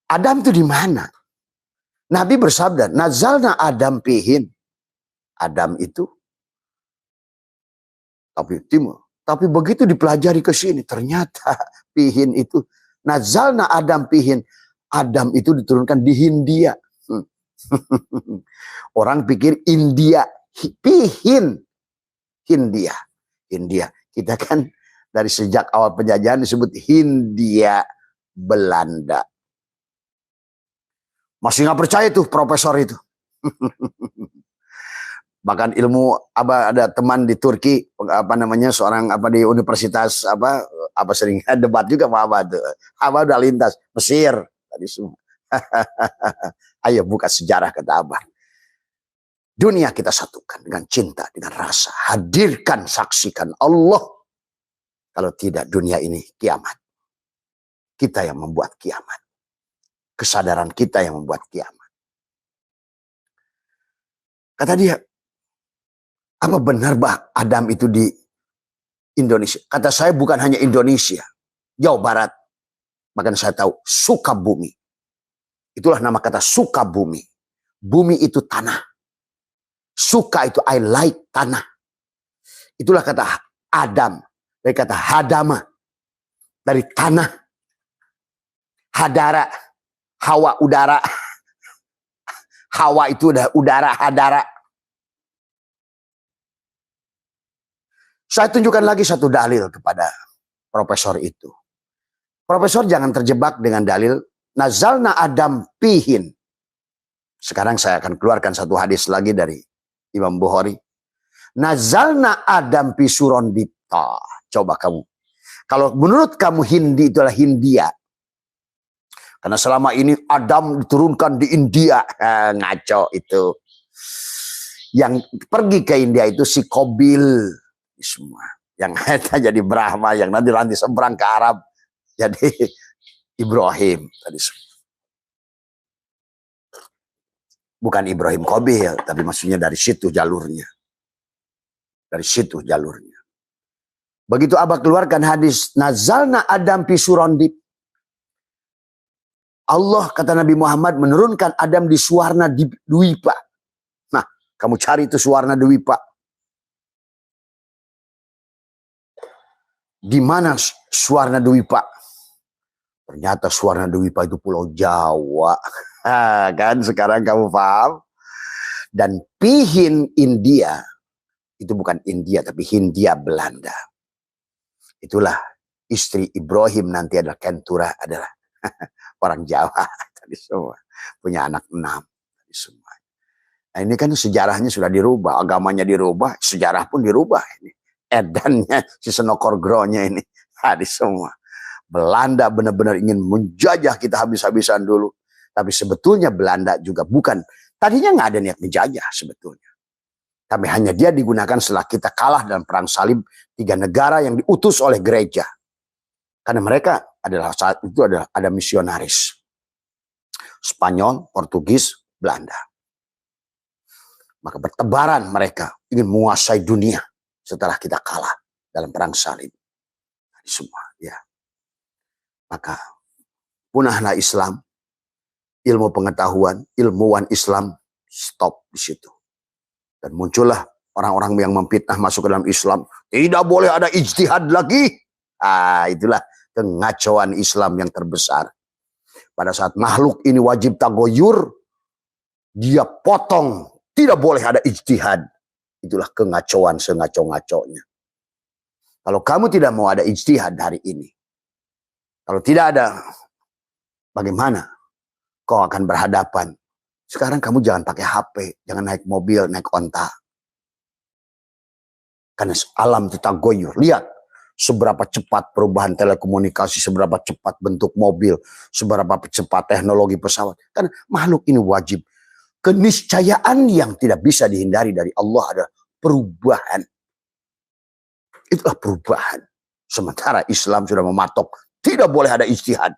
Adam itu di mana? Nabi bersabda, nazalna Adam pihin. Adam itu tapi timur. Tapi begitu dipelajari ke sini, ternyata pihin itu nazalna Adam pihin. Adam itu diturunkan di Hindia. Orang pikir India, pihin Hindia. Hindia. Kita kan dari sejak awal penjajahan disebut Hindia Belanda. Masih nggak percaya tuh profesor itu. Bahkan ilmu ada teman di Turki seorang di universitas sering debat juga sama tuh. Udah lintas Mesir tadi semua. Ayo buka sejarah kata Abah. Dunia kita satukan dengan cinta, dengan rasa. Hadirkan, saksikan Allah. Kalau tidak dunia ini kiamat. Kita yang membuat kiamat. Kesadaran kita yang membuat kiamat. Kata dia, apa benar bah Adam itu di Indonesia? Kata saya bukan hanya Indonesia, Jawa Barat. Bahkan saya tahu Sukabumi. Itulah nama kata Sukabumi. Bumi itu tanah. Suka itu I like tanah. Itulah kata Adam. Dari kata hadama. Dari tanah. Hadara. Hawa udara. Hawa itu udah udara, hadara. Saya tunjukkan lagi satu dalil kepada profesor itu. Profesor jangan terjebak dengan dalil nazalna Adam pihin. Sekarang saya akan keluarkan satu hadis lagi dari Imam Bukhari. Nazalna Adam pisuron dipta. Coba kamu. Kalau menurut kamu Hindi itu adalah Hindia. Karena selama ini Adam diturunkan di India. Ngaco itu. Yang pergi ke India itu si Kobil. Semua. Yang jadi Brahma. Yang nanti seberang ke Arab. Jadi Ibrahim. Tadi semua. Bukan Ibrahim Kobil. Tapi maksudnya dari situ jalurnya. Dari situ jalurnya. Begitu Abah keluarkan hadis. Nazalna Adam pisurondip. Allah kata Nabi Muhammad menurunkan Adam di Suwarna Dwipa. Nah, kamu cari itu Suwarna Dwipa. Di mana Suwarna Dwipa? Ternyata Suwarna Dwipa itu Pulau Jawa. Kan sekarang kamu paham? Dan pihin India itu bukan India tapi Hindia Belanda. Itulah istri Ibrahim nanti adalah Kentura adalah orang Jawa tadi semua, punya anak 6 tadi semua. Nah ini kan sejarahnya sudah dirubah, agamanya dirubah, sejarah pun dirubah ini. Edannya si Senokorgronya ini tadi semua. Belanda benar-benar ingin menjajah kita habis-habisan dulu, tapi sebetulnya Belanda juga bukan, tadinya nggak ada niat menjajah sebetulnya. Tapi hanya dia digunakan setelah kita kalah dalam perang salib 3 negara yang diutus oleh gereja. Karena mereka adalah saat itu ada misionaris. Spanyol, Portugis, Belanda. Maka bertebaran mereka ingin menguasai dunia setelah kita kalah dalam perang salib. Semua, ya. Maka punahlah Islam, ilmu pengetahuan, ilmuwan Islam stop di situ. Dan muncullah orang-orang yang memfitnah masuk ke dalam Islam. Tidak boleh ada ijtihad lagi. Itulah kengacauan Islam yang terbesar. Pada saat makhluk ini wajib tagoyur, dia potong. Tidak boleh ada ijtihad. Itulah kengacauan sengaco-ngaconya. Kalau kamu tidak mau ada ijtihad hari ini, kalau tidak ada, bagaimana kau akan berhadapan? Sekarang kamu jangan pakai HP, jangan naik mobil, naik onta. Karena alam kita goyur. Lihat seberapa cepat perubahan telekomunikasi, seberapa cepat bentuk mobil, seberapa cepat teknologi pesawat. Karena makhluk ini wajib. Keniscayaan yang tidak bisa dihindari dari Allah adalah perubahan. Itulah perubahan. Sementara Islam sudah mematok, tidak boleh ada ijtihad.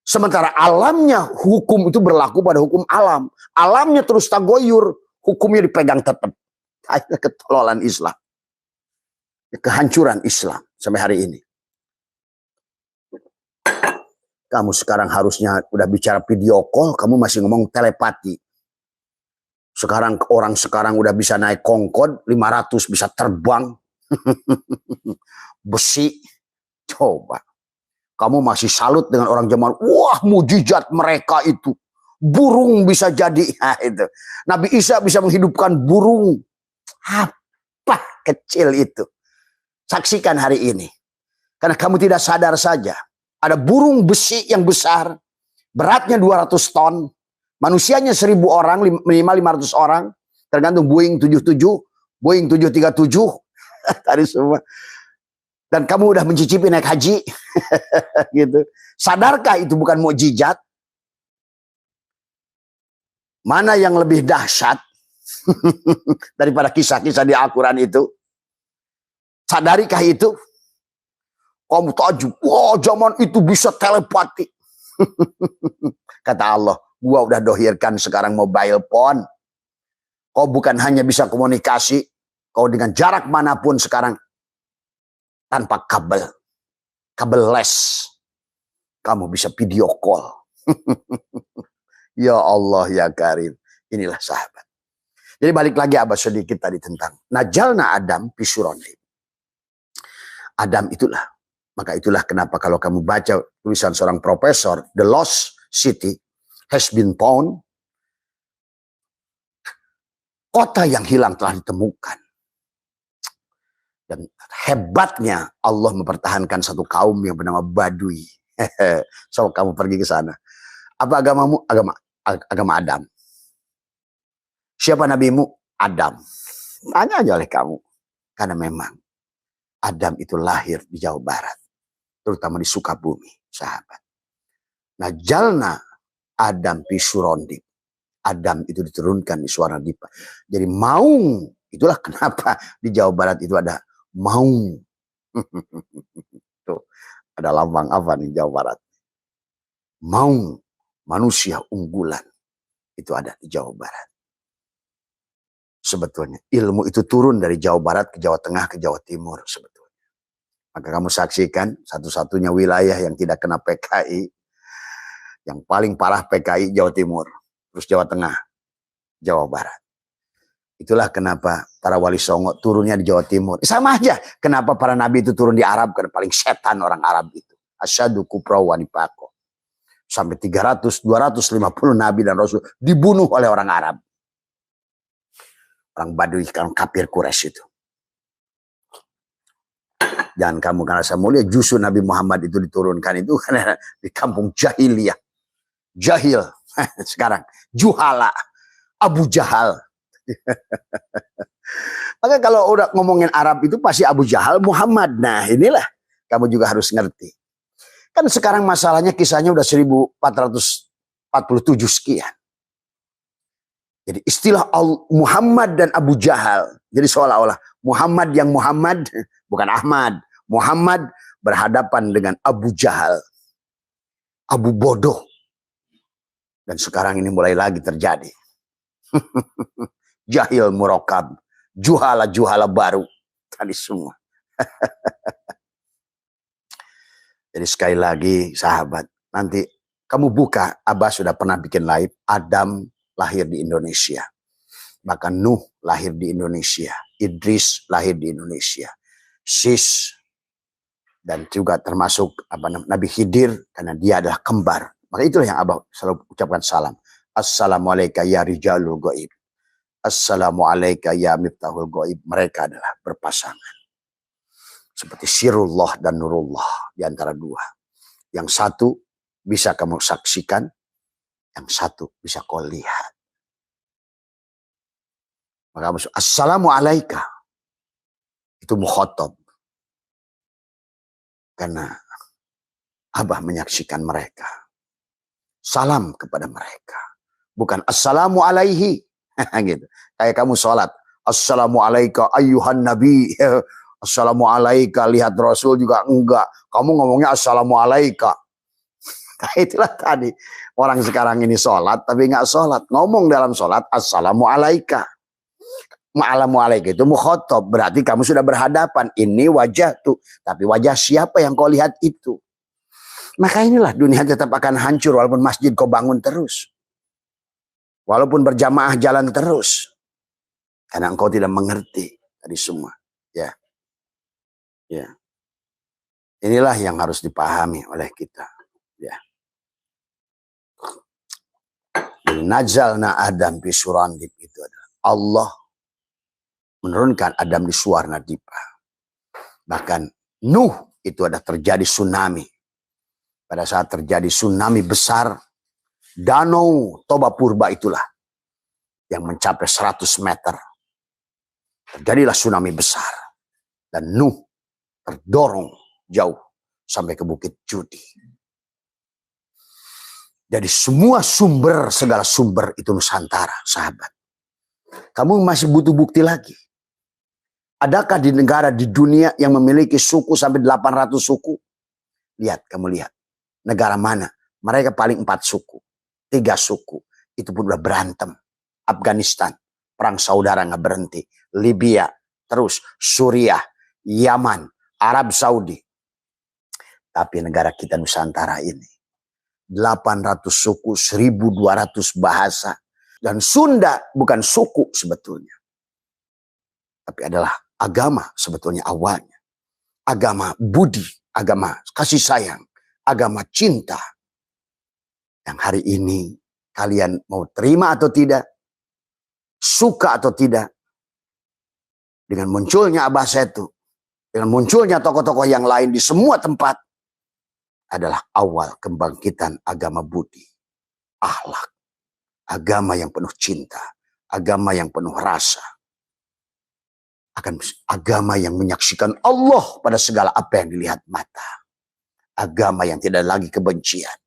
Sementara alamnya, hukum itu berlaku pada hukum alam. Alamnya terus tagoyur, hukumnya dipegang tetap. Akhirnya ketololan Islam. Kehancuran Islam sampai hari ini. Kamu sekarang harusnya udah bicara video call, kamu masih ngomong telepati. Sekarang orang sekarang udah bisa naik Concorde 500 bisa terbang. Besi. Coba. Kamu masih salut dengan orang zaman, wah mujizat mereka itu. Burung bisa jadi. Nah, itu. Nabi Isa bisa menghidupkan burung. Apa kecil itu? Saksikan hari ini. Karena kamu tidak sadar saja. Ada burung besi yang besar. Beratnya 200 ton. Manusianya 1000 orang, minimal 500 orang. Tergantung Boeing 77, Boeing 737. Tadi semua. Dan kamu udah mencicipi naik haji. Gitu. Sadarkah itu bukan mukjizat? Mana yang lebih dahsyat daripada kisah-kisah di Al-Quran itu? Sadarikah itu? Kamu takjub, wah zaman itu bisa telepati. Kata Allah, gua udah dohirkan sekarang mobile phone. Kau bukan hanya bisa komunikasi, kau dengan jarak manapun sekarang tanpa kabel. Kabel les. Kamu bisa video call. Ya Allah ya Karim. Inilah sahabat. Jadi balik lagi abah sedikit tadi tentang Najalna Adam Pisurondi. Adam itulah. Maka itulah kenapa kalau kamu baca tulisan seorang profesor, The Lost City has been found. Kota yang hilang telah ditemukan. Dan hebatnya Allah mempertahankan satu kaum yang bernama Badui. So kamu pergi ke sana. Apa agamamu? Agama Adam. Siapa nabimu? Adam. Tanya aja oleh kamu. Karena memang Adam itu lahir di Jawa Barat. Terutama di Sukabumi, sahabat. Najalna Adam Pisurondi. Adam itu diturunkan di Suara Dipa. Jadi Maung. Itulah kenapa di Jawa Barat itu ada Maung. Tuh, ada lambang apa di Jawa Barat? Maung, manusia unggulan. Itu ada di Jawa Barat. Sebetulnya ilmu itu turun dari Jawa Barat ke Jawa Tengah ke Jawa Timur sebetulnya. Maka kamu saksikan satu-satunya wilayah yang tidak kena PKI. Yang paling parah PKI Jawa Timur. Terus Jawa Tengah. Jawa Barat. Itulah kenapa para wali songo turunnya di Jawa Timur. Sama aja. Kenapa para nabi itu turun di Arab. Karena paling setan orang Arab itu. Asyadu kupra wanipako. Sampai 300, 250 nabi dan rasul dibunuh oleh orang Arab. Orang Baduy, orang kafir Quraisy itu. Jangan kamu merasa mulia, justru Nabi Muhammad itu diturunkan itu karena di kampung jahiliyah. Jahil. Sekarang juhala. Abu Jahal. Maka kalau udah ngomongin Arab itu pasti Abu Jahal, Muhammad. Nah inilah kamu juga harus ngerti. Kan sekarang masalahnya kisahnya udah 1447 sekian. Jadi istilah Muhammad dan Abu Jahal. Jadi seolah-olah Muhammad yang Muhammad, bukan Ahmad. Muhammad berhadapan dengan Abu Jahal. Abu bodoh. Dan sekarang ini mulai lagi terjadi. Jahil murokab. Juhala-juhala baru. Tadi semua. Jadi sekali lagi sahabat. Nanti kamu buka. Abah sudah pernah bikin live. Adam lahir di Indonesia. Bahkan Nuh lahir di Indonesia. Idris lahir di Indonesia. Sis dan juga termasuk Nabi Khidir karena dia adalah kembar. Maka itulah yang Abah selalu ucapkan salam. Assalamualaikum ya rijalul ghaib. Assalamualaikum ya miftahul ghaib. Mereka adalah berpasangan. Seperti Sirullah dan Nurullah di antara dua. Yang satu bisa kamu saksikan, yang satu bisa kau lihat. Maka kamu Assalamualaikum. Itu mukhatab. Karena Abah menyaksikan mereka. Salam kepada mereka. Bukan assalamu alaihi. Gitu. Kayak kamu sholat. Assalamualaikum ayyuhan nabi. Assalamualaikum lihat Rasul juga enggak. Kamu ngomongnya assalamualaikum. Itulah tadi. Orang sekarang ini sholat tapi enggak sholat. Ngomong dalam sholat assalamualaikum. Ma'alamualaikum itu mukhotob. Berarti kamu sudah berhadapan. Ini wajah tuh. Tapi wajah siapa yang kau lihat itu? Maka inilah dunia tetap akan hancur walaupun masjid kau bangun terus. Walaupun berjamaah jalan terus. Karena engkau tidak mengerti tadi semua. Ya. Ya. Inilah yang harus dipahami oleh kita. Ya. Nazalna Adam fi surandib itu adalah Allah menurunkan Adam di Suwarna Dipa. Bahkan Nuh itu ada terjadi tsunami. Pada saat terjadi tsunami besar, danau Toba Purba itulah yang mencapai 100 meter. Terjadilah tsunami besar. Dan Nuh terdorong jauh sampai ke Bukit Judi. Jadi semua sumber, segala sumber itu Nusantara, sahabat. Kamu masih butuh bukti lagi. Adakah di negara di dunia yang memiliki suku sampai 800 suku? Lihat, kamu lihat. Negara mana? Mereka paling 4 suku. 3 suku. Itu pun udah berantem. Afghanistan, perang saudara nggak berhenti. Libya, terus Suriah, Yaman, Arab Saudi. Tapi negara kita Nusantara ini 800 suku, 1200 bahasa. Dan Sunda bukan suku sebetulnya. Tapi adalah agama sebetulnya awalnya. Agama budi, agama kasih sayang, agama cinta. Yang hari ini kalian mau terima atau tidak, suka atau tidak, dengan munculnya Abah Setu, dengan munculnya tokoh-tokoh yang lain di semua tempat, adalah awal kebangkitan agama budi, akhlak, agama yang penuh cinta, agama yang penuh rasa, akan agama yang menyaksikan Allah pada segala apa yang dilihat mata, agama yang tidak lagi kebencian,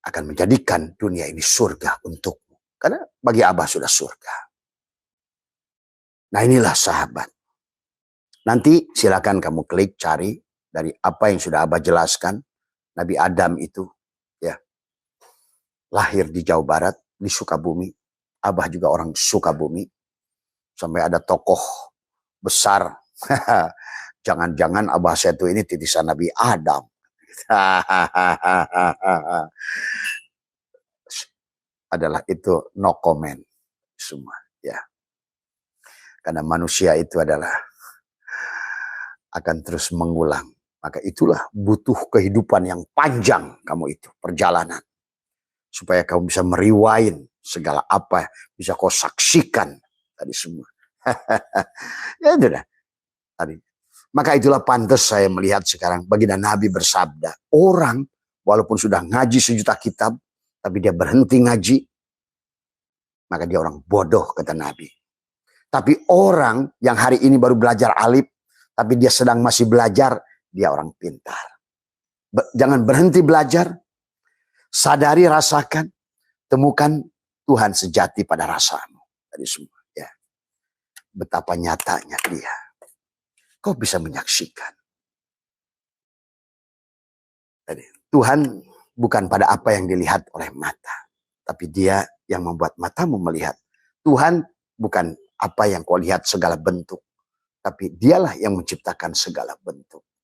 akan menjadikan dunia ini surga untukmu, karena bagi Abah sudah surga. Nah inilah sahabat. Nanti silakan kamu klik cari dari apa yang sudah Abah jelaskan. Nabi Adam itu ya lahir di Jawa Barat, di Sukabumi. Abah juga orang Sukabumi. Sampai ada tokoh besar. Jangan-jangan Abah Setu ini titisan Nabi Adam. Adalah itu no comment semua ya. Karena manusia itu adalah akan terus mengulang. Maka itulah butuh kehidupan yang panjang kamu itu, perjalanan. Supaya kamu bisa meriwain segala apa, bisa kau saksikan tadi semua. Ya itu dah. Tadi. Maka itulah pantas saya melihat sekarang baginda Nabi bersabda, orang walaupun sudah ngaji 1 juta kitab, tapi dia berhenti ngaji, maka dia orang bodoh kata Nabi. Tapi orang yang hari ini baru belajar alif, tapi dia sedang masih belajar, dia orang pintar. Jangan berhenti belajar, sadari, rasakan, temukan Tuhan sejati pada rasamu. Tadi semua ya. Betapa nyatanya dia. Kau bisa menyaksikan. Jadi, Tuhan bukan pada apa yang dilihat oleh mata, tapi dia yang membuat matamu melihat. Tuhan bukan apa yang kau lihat segala bentuk, tapi dialah yang menciptakan segala bentuk.